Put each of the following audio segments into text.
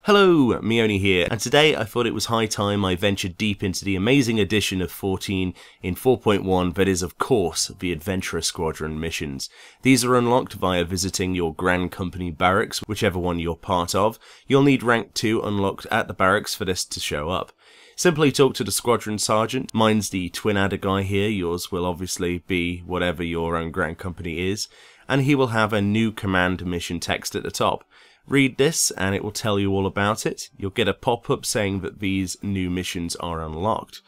Hello, Meoni here, and today I thought it was high time I ventured deep into the amazing addition of 14 in 4.1 that is of course the Adventurer Squadron missions. These are unlocked via visiting your Grand Company barracks, whichever one you're part of. You'll need rank 2 unlocked at the barracks for this to show up. Simply talk to the Squadron Sergeant. Mine's the Twin Adder guy here, yours will obviously be whatever your own Grand Company is, and he will have a new command mission text at the top. Read this and it will tell you all about it. You'll get a pop-up saying that these new missions are unlocked.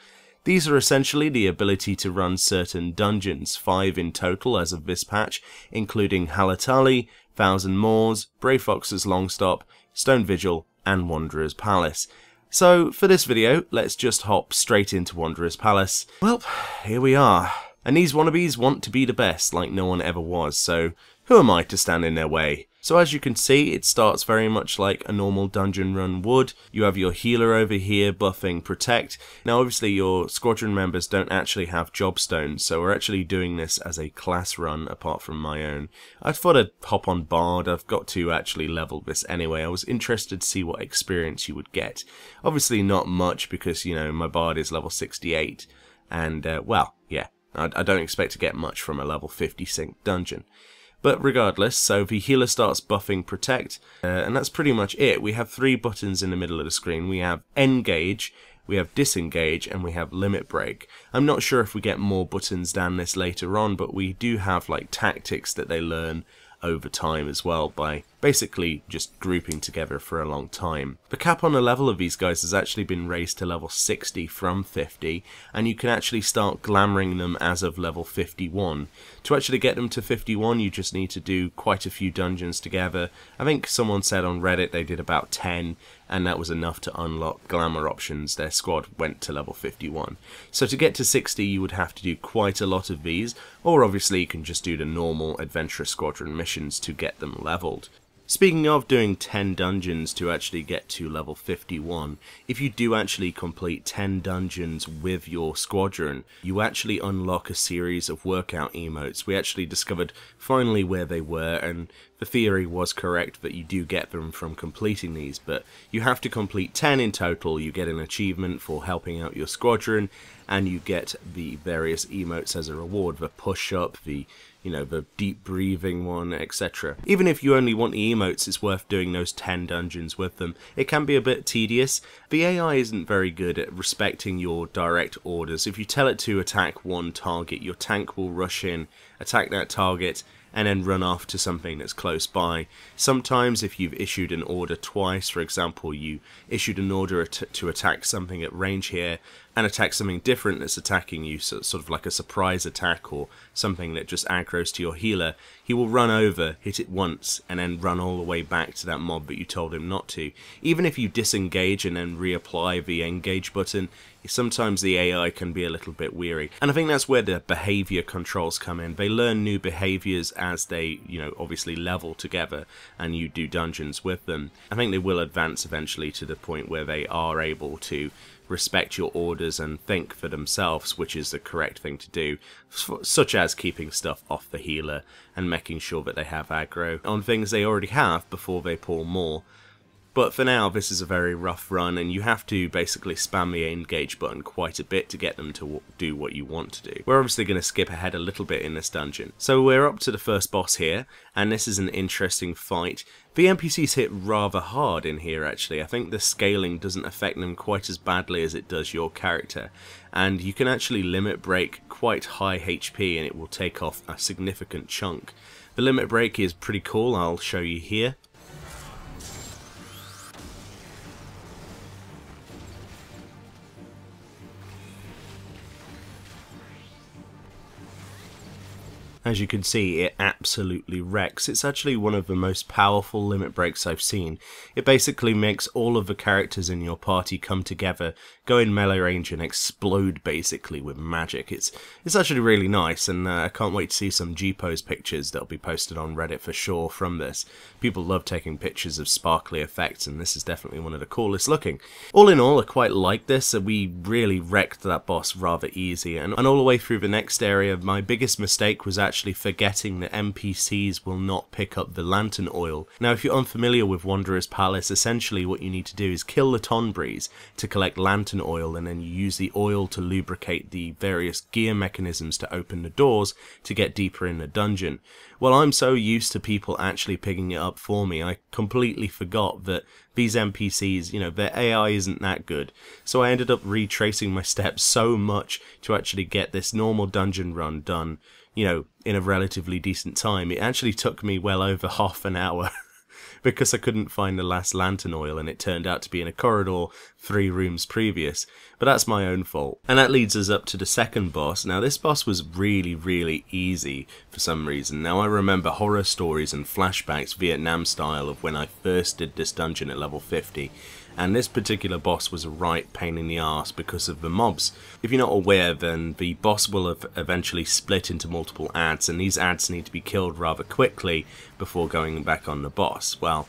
These are essentially the ability to run certain dungeons, 5 in total as of this patch, including Halatali, Thousand Moors, Brave Fox's Long Stop, Stone Vigil and Wanderer's Palace. So for this video, let's just hop straight into Wanderer's Palace. Well, here we are. And these wannabes want to be the best like no one ever was, so who am I to stand in their way? So as you can see, it starts very much like a normal dungeon run would. You have your healer over here buffing Protect. Now obviously your squadron members don't actually have job stones, so we're actually doing this as a class run apart from my own. I thought I'd hop on Bard. I've got to actually level this anyway. I was interested to see what experience you would get. Obviously not much because, you know, my Bard is level 68 and well, yeah, I don't expect to get much from a level 50 sync dungeon. But regardless, so the healer starts buffing Protect, and that's pretty much it. We have 3 buttons in the middle of the screen. We have Engage, we have Disengage, and we have Limit Break. I'm not sure if we get more buttons than this later on, but we do have like tactics that they learn over time as well by basically just grouping together for a long time. The cap on the level of these guys has actually been raised to level 60 from 50, and you can actually start glamoring them as of level 51. To actually get them to 51 you just need to do quite a few dungeons together. I think someone said on Reddit they did about 10 and that was enough to unlock glamour options. Their squad went to level 51. So to get to 60 you would have to do quite a lot of these, or obviously you can just do the normal Adventurer Squadron missions to get them leveled. Speaking of doing 10 dungeons to actually get to level 51, if you do actually complete 10 dungeons with your squadron, you actually unlock a series of workout emotes. We actually discovered finally where they were, and the theory was correct that you do get them from completing these, but you have to complete 10 in total. You get an achievement for helping out your squadron, and you get the various emotes as a reward, the push-up, the deep breathing one, etc. Even if you only want the emotes, it's worth doing those 10 dungeons with them. It can be a bit tedious. The AI isn't very good at respecting your direct orders. If you tell it to attack one target, your tank will rush in, attack that target, and then run off to something that's close by. Sometimes if you've issued an order twice, for example you issued an order to attack something at range here and attack something different that's attacking you, so sort of like a surprise attack or something that just aggroes to your healer, he will run over, hit it once, and then run all the way back to that mob that you told him not to. Even if you disengage and then reapply the engage button, sometimes the AI can be a little bit weary. And I think that's where the behavior controls come in. They learn new behaviors as they, obviously level together and you do dungeons with them. I think they will advance eventually to the point where they are able to respect your orders and think for themselves which is the correct thing to do, such as keeping stuff off the healer and making sure that they have aggro on things they already have before they pull more. But for now, this is a very rough run, and you have to basically spam the engage button quite a bit to get them to do what you want to do. We're obviously going to skip ahead a little bit in this dungeon. So we're up to the first boss here, and this is an interesting fight. The NPCs hit rather hard in here actually. I think the scaling doesn't affect them quite as badly as it does your character. And you can actually limit break quite high HP and it will take off a significant chunk. The limit break is pretty cool, I'll show you here. As you can see, it absolutely wrecks. It's actually one of the most powerful limit breaks I've seen. It basically makes all of the characters in your party come together, go in melee range and explode basically with magic. It's actually really nice, and I can't wait to see some G-Pose pictures that'll be posted on Reddit for sure from this. People love taking pictures of sparkly effects, and this is definitely one of the coolest looking. All in all, I quite like this. We really wrecked that boss rather easy, and all the way through the next area, my biggest mistake was actually actually forgetting that NPCs will not pick up the lantern oil. Now, if you're unfamiliar with Wanderer's Palace, essentially what you need to do is kill the Tonbreeze to collect lantern oil, and then you use the oil to lubricate the various gear mechanisms to open the doors to get deeper in the dungeon. Well, I'm so used to people actually picking it up for me, I completely forgot that these NPCs, you know, their AI isn't that good. So I ended up retracing my steps so much to actually get this normal dungeon run done, you know, in a relatively decent time. It actually took me well over half an hour because I couldn't find the last lantern oil, and it turned out to be in a corridor 3 rooms previous. But that's my own fault. And that leads us up to the second boss. Now, this boss was really easy for some reason. Now, I remember horror stories and flashbacks Vietnam style of when I first did this dungeon at level 50. And this particular boss was a right pain in the arse because of the mobs. If you're not aware, then the boss will have eventually split into multiple ads, and these ads need to be killed rather quickly before going back on the boss. Well,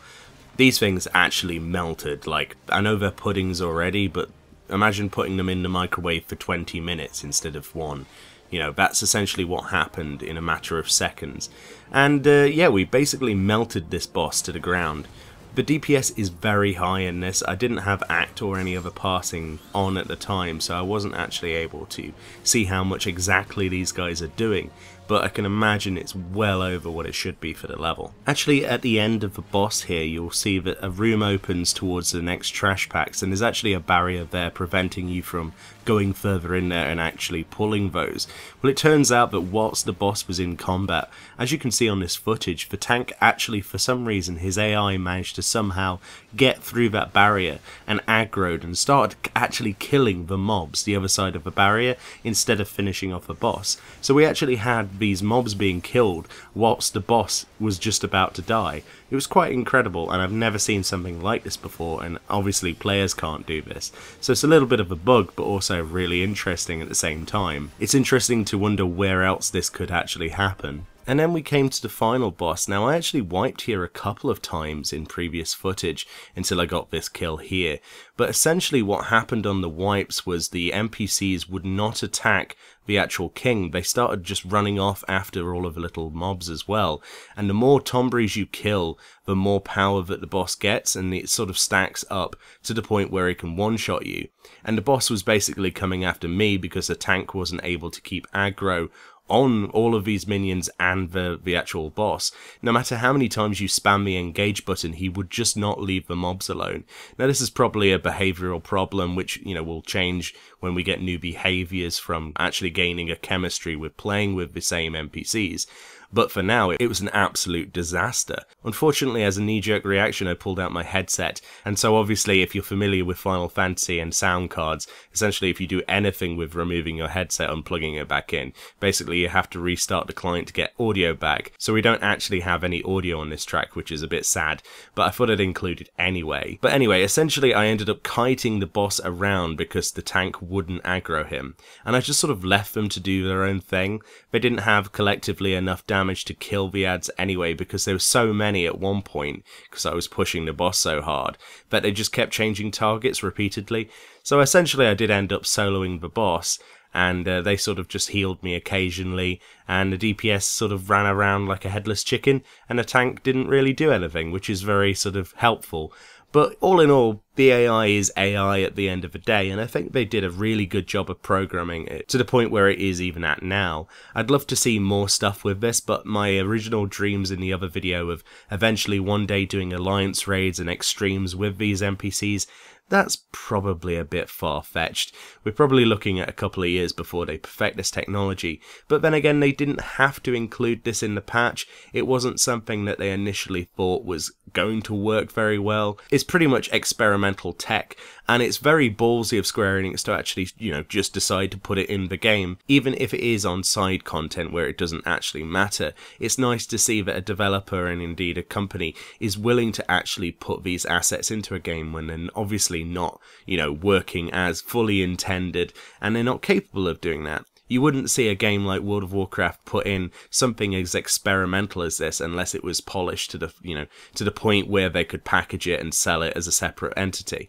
these things actually melted. Like, I know they're puddings already, but imagine putting them in the microwave for 20 minutes instead of 1. You know, that's essentially what happened in a matter of seconds. And yeah, we basically melted this boss to the ground. The DPS is very high in this. I didn't have ACT or any other passing on at the time, so I wasn't actually able to see how much exactly these guys are doing, but I can imagine it's well over what it should be for the level. Actually, at the end of the boss here, you'll see that a room opens towards the next trash packs, and there's actually a barrier there preventing you from going further in there and actually pulling those. Well, it turns out that whilst the boss was in combat, as you can see on this footage, the tank actually, for some reason, his AI managed to somehow get through that barrier and aggroed and started actually killing the mobs the other side of the barrier instead of finishing off the boss. So we actually had these mobs being killed whilst the boss was just about to die. It was quite incredible, and I've never seen something like this before, and obviously players can't do this. So it's a little bit of a bug, but also really interesting at the same time. It's interesting to wonder where else this could actually happen. And then we came to the final boss. Now, I actually wiped here a couple of times in previous footage until I got this kill here. But essentially what happened on the wipes was the NPCs would not attack the actual king. They started just running off after all of the little mobs as well. And the more Tonbreeze you kill, the more power that the boss gets, and it sort of stacks up to the point where it can one-shot you. And the boss was basically coming after me because the tank wasn't able to keep aggro on all of these minions and the actual boss. No matter how many times you spam the engage button, he would just not leave the mobs alone. Now, this is probably a behavioral problem which, you know, will change when we get new behaviors from actually gaining a chemistry with playing with the same NPCs. But for now, it was an absolute disaster. Unfortunately, as a knee-jerk reaction, I pulled out my headset, and so obviously if you're familiar with Final Fantasy and sound cards, essentially if you do anything with removing your headset and plugging it back in, basically you have to restart the client to get audio back. So we don't actually have any audio on this track, which is a bit sad, but I thought I'd include it anyway. But anyway, essentially I ended up kiting the boss around because the tank wouldn't aggro him, and I just sort of left them to do their own thing. They didn't have collectively enough damage to kill the ads anyway, because there were so many at one point, because I was pushing the boss so hard, that they just kept changing targets repeatedly. So essentially I did end up soloing the boss, and they sort of just healed me occasionally, and the DPS sort of ran around like a headless chicken, and the tank didn't really do anything, which is very sort of helpful. But all in all, the AI is AI at the end of the day, and I think they did a really good job of programming it to the point where it is even at now. I'd love to see more stuff with this, but my original dreams in the other video of eventually one day doing alliance raids and extremes with these NPCs, that's probably a bit far-fetched. We're probably looking at a couple of years before they perfect this technology, but then again, they didn't have to include this in the patch. It wasn't something that they initially thought was going to work very well. It's pretty much experimental tech, and it's very ballsy of Square Enix to actually, you know, just decide to put it in the game, even if it is on side content where it doesn't actually matter. It's nice to see that a developer and indeed a company is willing to actually put these assets into a game when they're obviously not, you know, working as fully intended, and they're not capable of doing that. You wouldn't see a game like World of Warcraft put in something as experimental as this unless it was polished to the, you know, to the point where they could package it and sell it as a separate entity.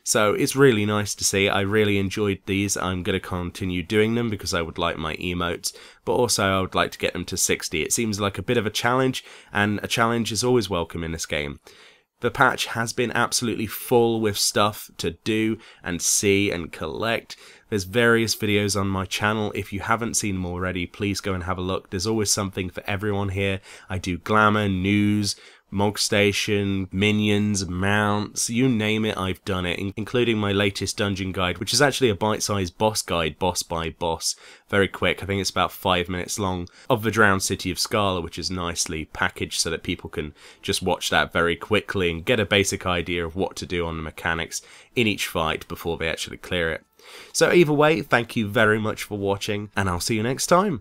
So it's really nice to see. I really enjoyed these. I'm going to continue doing them because I would like my emotes, but also I would like to get them to 60. It seems like a bit of a challenge, and a challenge is always welcome in this game. The patch has been absolutely full with stuff to do and see and collect. There's various videos on my channel. If you haven't seen them already, please go and have a look. There's always something for everyone here. I do glamour, news, Mog Station, minions, mounts, you name it, I've done it, including my latest dungeon guide, which is actually a bite-sized boss guide, boss by boss. Very quick, I think it's about 5 minutes long, of the drowned city of Scala, which is nicely packaged so that people can just watch that very quickly and get a basic idea of what to do on the mechanics in each fight before they actually clear it. So either way, thank you very much for watching, and I'll see you next time.